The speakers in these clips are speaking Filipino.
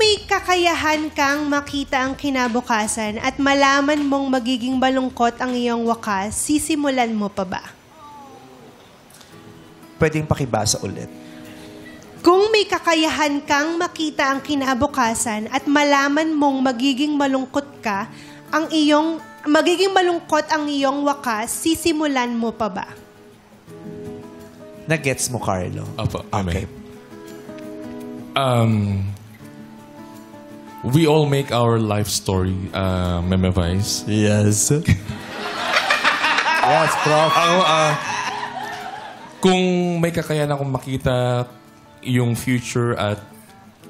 may kakayahan kang makita ang kinabukasan at malaman mong magiging malungkot ang iyong wakas, sisimulan mo pa ba? Pwedeng pakibasa ulit. Kung may kakayahan kang makita ang kinabukasan at malaman mong magiging malungkot ang iyong wakas, sisimulan mo pa ba? Nagets mo, Carlo? Opo. Okay. We all make our life story, Meme Vice. Yes. Yes, Prof. Ako, kung may kakayahan akong makita yung future at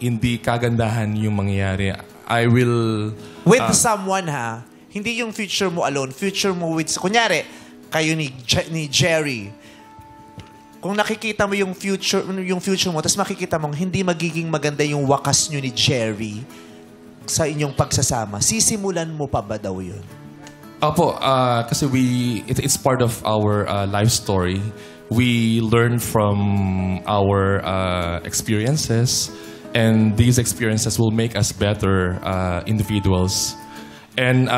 hindi kagandahan yung mangyayari, I will... With someone, ha? Hindi yung future mo alone. Future mo with... Kunyari, kayo ni Jerry. Kung nakikita mo yung future mo, tapos makikita mong hindi magiging maganda yung wakas nyo ni Jerry sa inyong pagsasama, sisimulan mo pa ba daw yun? Opo, kasi it's part of our life story. We learn from our experiences, and these experiences will make us better individuals. And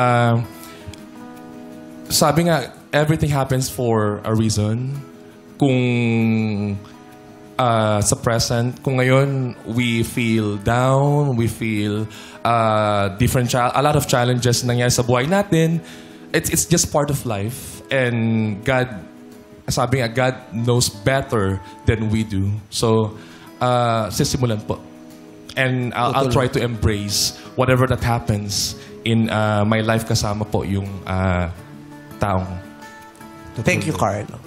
sabi nga, everything happens for a reason. Kung sa present, kung ngayon we feel down, we feel a lot of challenges nangyayari sa buhay natin, it's just part of life. And God, sabi nga, God knows better than we do. So, sisimulan po. And I'll try to embrace whatever that happens in my life kasama po yung taong. Thank you, Carlo.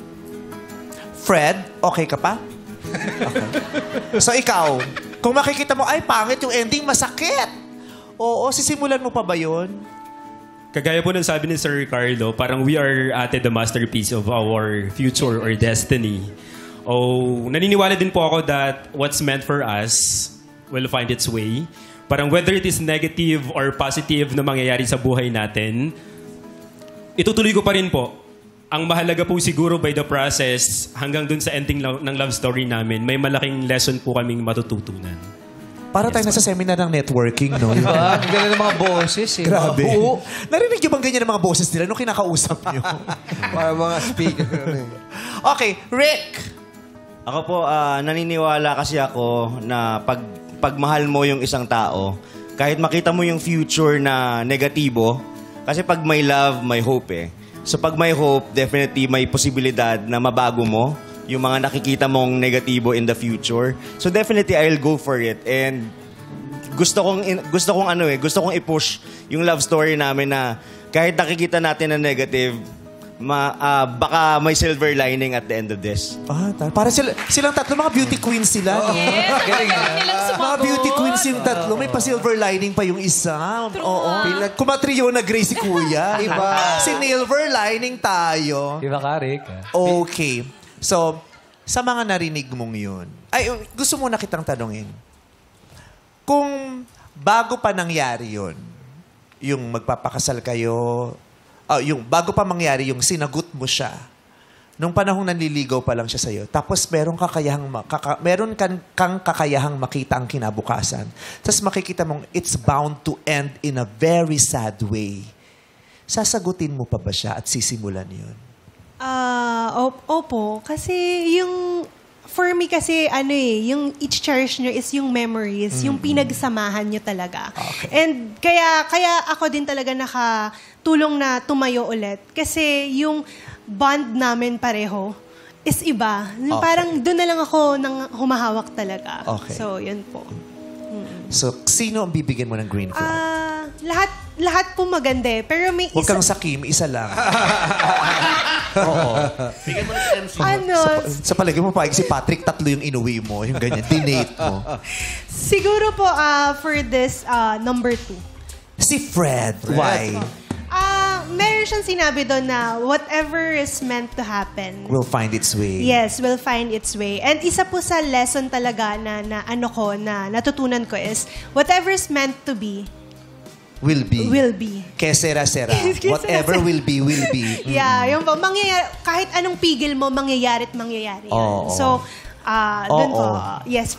Fred, okay ka pa? Okay. So ikaw, kung makikita mo, ay pangit yung ending, masakit. Oo, sisimulan mo pa ba yun? Kagaya po ng sabi ni Sir Carlo, parang we are at the masterpiece of our future or destiny. Naniniwala din po ako that what's meant for us will find its way. Parang whether it is negative or positive na mangyayari sa buhay natin, itutuloy ko pa rin po. Ang mahalaga po siguro by the process, hanggang dun sa ending ng love story namin, may malaking lesson po kaming matututunan. Para tayo nasa seminar ng networking, no? Diba? Ang ganda ng mga boses, eh. Grabe. Narinig niyo bang ganyan ng mga boses nila nung kinakausap niyo? Mga speaker. Okay, Rick! Ako po, naniniwala kasi ako na pag mahal mo yung isang tao, kahit makita mo yung future na negatibo, kasi pag may love, may hope eh. So pag may hope, definitely may posibilidad na mabago mo yung mga nakikita mong negatibo in the future. So definitely I'll go for it. And gusto kong i-push yung love story namin na kahit nakikita natin na negative, baka may silver lining at the end of this. Para silang tatlo, mga beauty queens sila. No? Yes, mga beauty queens yung tatlo. May pa-silver lining pa yung isa. Oo. Kumatriyo na Grace si Kuya. Iba. Silver lining tayo. Iba ka, Rick. Okay. So, sa mga narinig mong yun, gusto mo na kitang tanungin. Kung bago pa nangyari yun, yung magpapakasal kayo, yung bago pa mangyari yung sinagot mo siya, nung panahong nanliligaw pa lang siya sa'yo, tapos meron kang kakayahang makita ang kinabukasan, tapos makikita mong it's bound to end in a very sad way, sasagutin mo pa ba siya at sisimulan yun? Opo. Kasi for me kasi, yung i-cherish nyo is yung memories, yung pinagsamahan nyo talaga. Okay. And kaya ako din talaga nakatulong na tumayo ulit. Kasi yung bond namin pareho is iba. Okay. Parang doon na lang ako humahawak talaga. Okay. So, yun po. So, sino ang bibigyan mo ng green flag? Lahat po maganda eh. Pero may Huwag kang sakim, isa lang. Oo. Bigyan mo na si MC. Sa palagay mo, si Patrick, tatlo yung inuwi mo. Yung ganyan, dinate mo. Siguro po for this number 2. Si Fred. Why? Meron siyang sinabi doon na whatever is meant to happen Will find its way. Yes, will find its way. And isa po sa lesson talaga na natutunan ko is whatever is meant to be Will be. Will be. Que sera. Whatever will be, will be. Yeah, yung po, kahit anong pigil mo, mangyayari at mangyayari yan. So, dun po, yes.